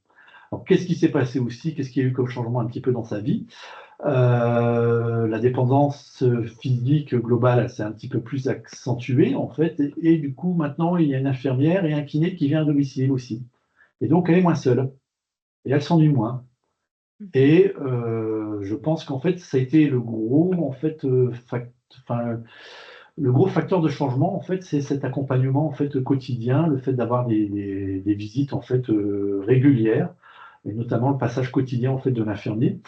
Alors qu'est-ce qui s'est passé aussi? Qu'est-ce qu'il y a eu comme changement un petit peu dans sa vie? La dépendance physique globale s'est un petit peu plus accentuée, en fait, et du coup, maintenant, il y a une infirmière et un kiné qui vient à domicile aussi. Et donc, elle est moins seule, et elle s'ennuie moins. Et je pense qu'en fait, ça a été le gros, en fait, le gros facteur de changement, en fait, c'est cet accompagnement, en fait, quotidien, le fait d'avoir des visites, en fait, régulières, et notamment le passage quotidien, en fait, de l'infirmier.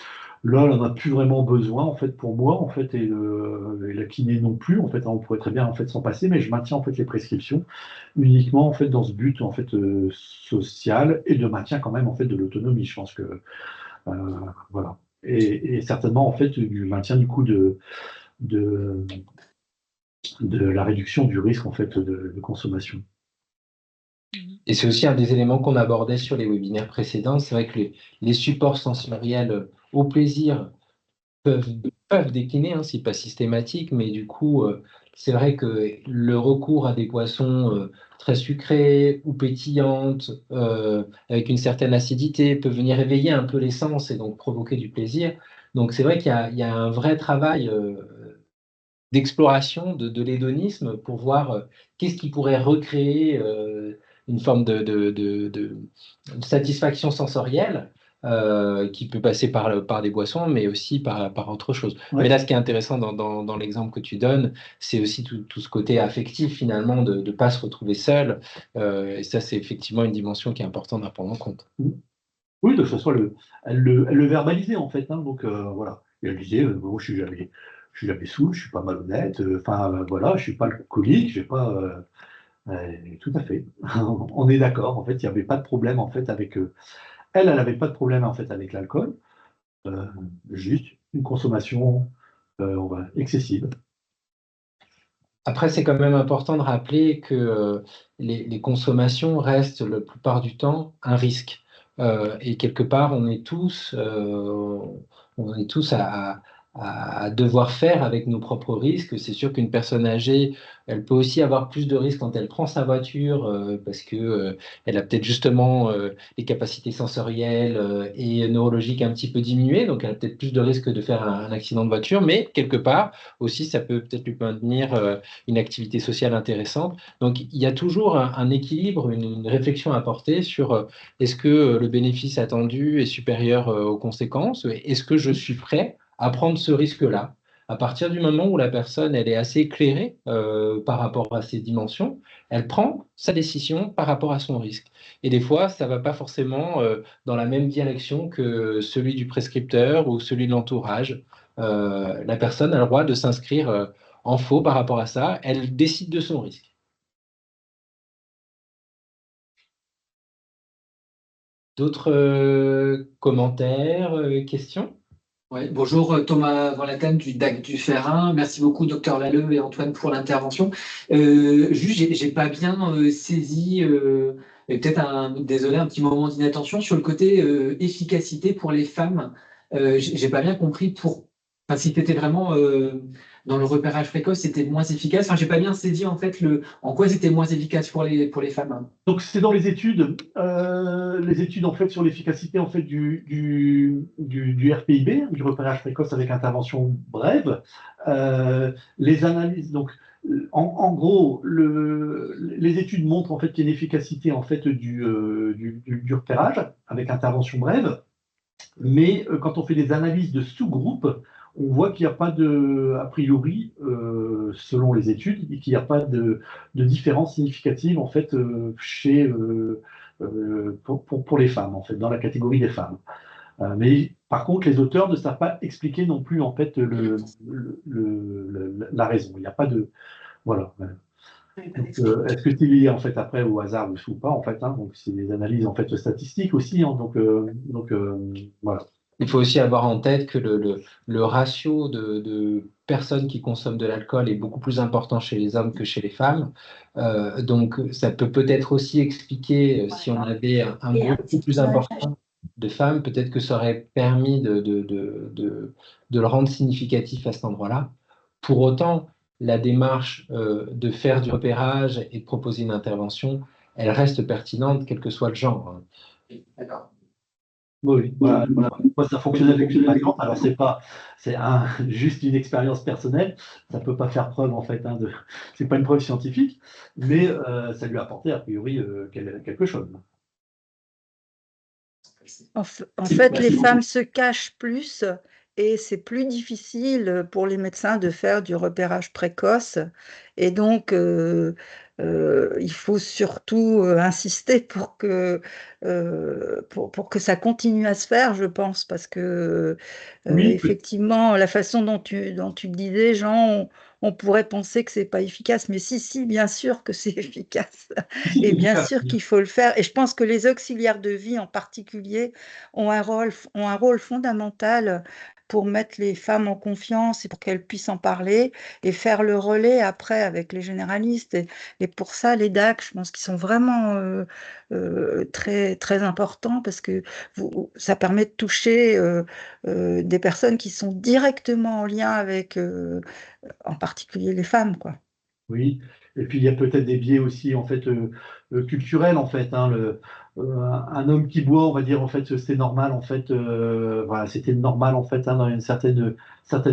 Là, elle n'en a plus vraiment besoin, en fait, pour moi, en fait, et la kiné non plus, en fait, on pourrait très bien, en fait, s'en passer, mais je maintiens, en fait, les prescriptions uniquement, en fait, dans ce but, en fait, social et de maintien, quand même, en fait, de l'autonomie. Je pense que, voilà. Et certainement, en fait, du maintien, du coup, de, de la réduction du risque, en fait, de consommation. Et c'est aussi un des éléments qu'on abordait sur les webinaires précédents. C'est vrai que les supports sensoriels au plaisir peuvent décliner, hein, c'est pas systématique, mais du coup, c'est vrai que le recours à des boissons très sucrées ou pétillantes, avec une certaine acidité, peut venir éveiller un peu les sens et donc provoquer du plaisir. Donc c'est vrai il y a un vrai travail d'exploration de l'hédonisme pour voir qu'est-ce qui pourrait recréer une forme de satisfaction sensorielle qui peut passer par des boissons, mais aussi par autre chose. Ouais. Mais là, ce qui est intéressant dans l'exemple que tu donnes, c'est aussi tout ce côté affectif, finalement, de ne pas se retrouver seul. Et ça, c'est effectivement une dimension qui est importante à prendre en compte. Oui, de toute façon, elle le verbalisait, en fait, hein, donc voilà. Et elle disait, bon, je suis jamais saoul, je suis pas malhonnête, enfin, voilà, je suis pas alcoolique, j'ai pas... tout à fait. On est d'accord, en fait, il n'y avait pas de problème, en fait, avec... elle n'avait pas de problème, en fait, avec l'alcool, juste une consommation excessive. Après, c'est quand même important de rappeler que les consommations restent la plupart du temps un risque. Et quelque part, on est tous à devoir faire avec nos propres risques. C'est sûr qu'une personne âgée, elle peut aussi avoir plus de risques quand elle prend sa voiture parce que elle a peut-être justement les capacités sensorielles et neurologiques un petit peu diminuées, donc elle a peut-être plus de risques de faire un accident de voiture, mais quelque part aussi, ça peut peut-être lui maintenir une activité sociale intéressante. Donc, il y a toujours un équilibre, une réflexion à porter sur est-ce que le bénéfice attendu est supérieur aux conséquences? Est-ce que je suis prêt à prendre ce risque-là? À partir du moment où la personne elle est assez éclairée par rapport à ses dimensions, elle prend sa décision par rapport à son risque. Et des fois, ça ne va pas forcément dans la même direction que celui du prescripteur ou celui de l'entourage. La personne a le droit de s'inscrire en faux par rapport à ça. Elle décide de son risque. D'autres commentaires, questions? Ouais, bonjour Thomas Vanlatten du DAC du Ferrin. Merci beaucoup docteur Lalleux et Antoine pour l'intervention. Juste, j'ai pas bien saisi, et peut-être désolé, un petit moment d'inattention sur le côté efficacité pour les femmes. J'ai pas bien compris enfin, si tu étais vraiment dans le repérage précoce, c'était moins efficace. Enfin, j'ai pas bien saisi en fait en quoi c'était moins efficace pour les femmes. Donc c'est dans les études en fait sur l'efficacité en fait du RPIB, du repérage précoce avec intervention brève, les analyses. Donc en gros, les études montrent en fait qu'il y a une efficacité en fait du repérage avec intervention brève, mais quand on fait des analyses de sous-groupes, on voit qu'il n'y a pas a priori, selon les études, qu'il n'y a pas de différence significative en fait pour les femmes en fait dans la catégorie des femmes. Mais par contre, les auteurs ne savent pas expliquer non plus en fait la raison. Il n'y a pas de voilà. Donc, est-ce que c'est lié en fait après au hasard ou pas en fait, hein, donc c'est des analyses en fait statistiques aussi, hein, donc voilà. Il faut aussi avoir en tête que le ratio de personnes qui consomment de l'alcool est beaucoup plus important chez les hommes que chez les femmes. Donc, ça peut peut-être aussi expliquer, si on avait un groupe beaucoup plus important de femmes, peut-être que ça aurait permis de le rendre significatif à cet endroit-là. Pour autant, la démarche de faire du repérage et de proposer une intervention, elle reste pertinente, quel que soit le genre. D'accord. Oui, voilà, voilà. Moi, ça fonctionne avec une patiente. Alors, juste une expérience personnelle. Ça peut pas faire preuve, en fait, c'est pas une preuve scientifique, mais ça lui a apporté, a priori, quelque chose. En fait, les Merci beaucoup. femmes se cachent plus et c'est plus difficile pour les médecins de faire du repérage précoce. Et donc, il faut surtout insister pour que ça continue à se faire, je pense, parce que Oui, effectivement, la façon dont tu le disais, Jean, on pourrait penser que c'est pas efficace, mais si, bien sûr que c'est efficace. si, Et c'est bien efficace. sûr qu'il faut le faire. Et je pense que les auxiliaires de vie en particulier ont un rôle fondamental pour mettre les femmes en confiance et pour qu'elles puissent en parler et faire le relais après avec les généralistes. Et pour ça, les DAC, je pense qu'ils sont vraiment très, très importants parce que ça permet de toucher des personnes qui sont directement en lien avec, en particulier les femmes, quoi. Oui, et puis il y a peut-être des biais aussi en fait culturels en fait. Un homme qui boit, on va dire en fait c'est normal en fait. Voilà, c'était normal en fait dans une certaine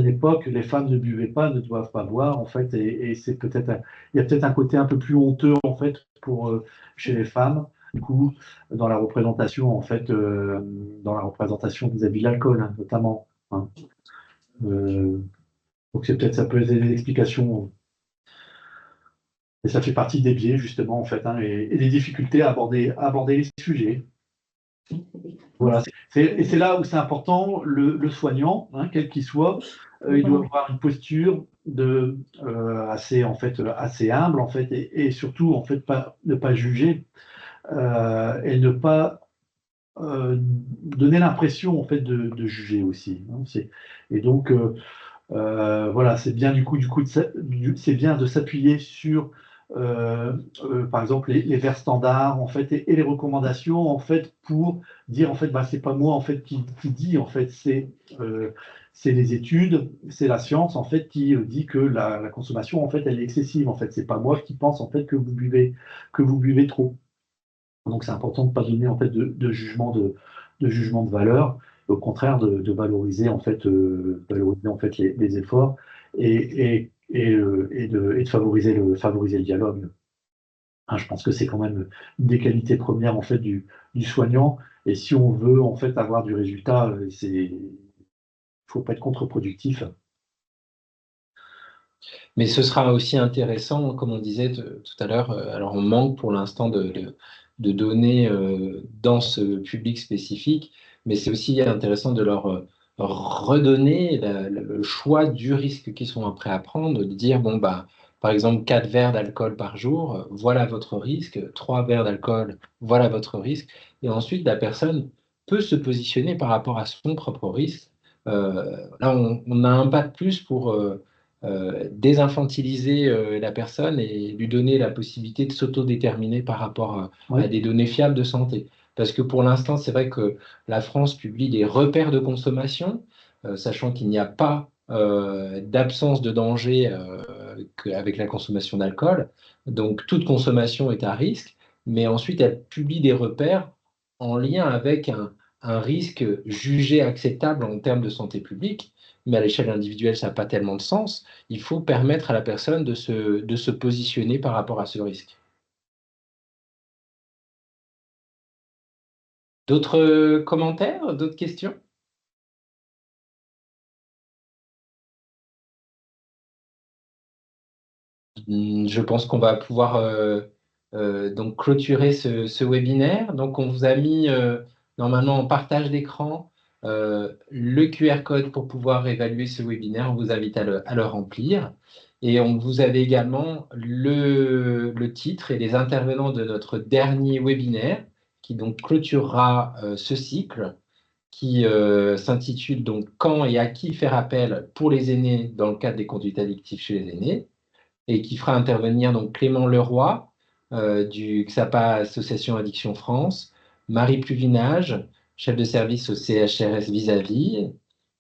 époque. Les femmes ne buvaient pas, ne doivent pas boire en fait, et c'est il y a peut-être un côté un peu plus honteux en fait chez les femmes. Du coup, dans la représentation en fait, dans la représentation vis-à-vis de l'alcool notamment. Hein. Donc ça peut être des explications. Et ça fait partie des biais, justement, en fait, et des difficultés à aborder les sujets. Voilà. Et c'est là où c'est important, le soignant, quel qu'il soit, il doit avoir une posture assez humble, en fait, et surtout, en fait, ne pas juger et ne pas donner l'impression, en fait, de juger aussi. Et donc, voilà, c'est bien c'est bien de s'appuyer sur, par exemple, les vers standards en fait et les recommandations en fait pour dire en fait, bah, c'est pas moi en fait qui dit en fait, c'est les études, c'est la science en fait qui dit que la consommation en fait elle est excessive en fait, c'est pas moi qui pense en fait que vous buvez trop. Donc c'est important de ne pas donner en fait de jugement de valeur, au contraire de valoriser en fait, les efforts et de favoriser le dialogue. Je pense que c'est quand même une des qualités premières en fait du soignant. Et si on veut en fait avoir du résultat, faut pas être contre-productif. Mais ce sera aussi intéressant, comme on disait tout à l'heure, alors on manque pour l'instant de données dans ce public spécifique, mais c'est aussi intéressant de leur redonner le choix du risque qu'ils sont prêts à prendre, de dire, bon, bah, par exemple, 4 verres d'alcool par jour, voilà votre risque, 3 verres d'alcool, voilà votre risque, et ensuite la personne peut se positionner par rapport à son propre risque. Là, on a un pas de plus pour désinfantiliser la personne et lui donner la possibilité de s'autodéterminer par rapport à des données fiables de santé. Parce que pour l'instant, c'est vrai que la France publie des repères de consommation, sachant qu'il n'y a pas d'absence de danger avec la consommation d'alcool. Donc, toute consommation est à risque, mais ensuite, elle publie des repères en lien avec un risque jugé acceptable en termes de santé publique. Mais à l'échelle individuelle, ça n'a pas tellement de sens. Il faut permettre à la personne de se positionner par rapport à ce risque. D'autres commentaires, d'autres questions? Je pense qu'on va pouvoir donc clôturer ce webinaire. Donc, on vous a mis normalement en partage d'écran le QR code pour pouvoir évaluer ce webinaire. On vous invite à le remplir. Et on vous avait également le titre et les intervenants de notre dernier webinaire qui donc clôturera ce cycle qui s'intitule donc Quand et à qui faire appel pour les aînés dans le cadre des conduites addictives chez les aînés et qui fera intervenir donc Clément Leroy du XAPA Association Addiction France, Marie Pluvinage, chef de service au CHRS Vis-à-Vis,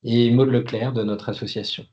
et Maud Leclerc de notre association.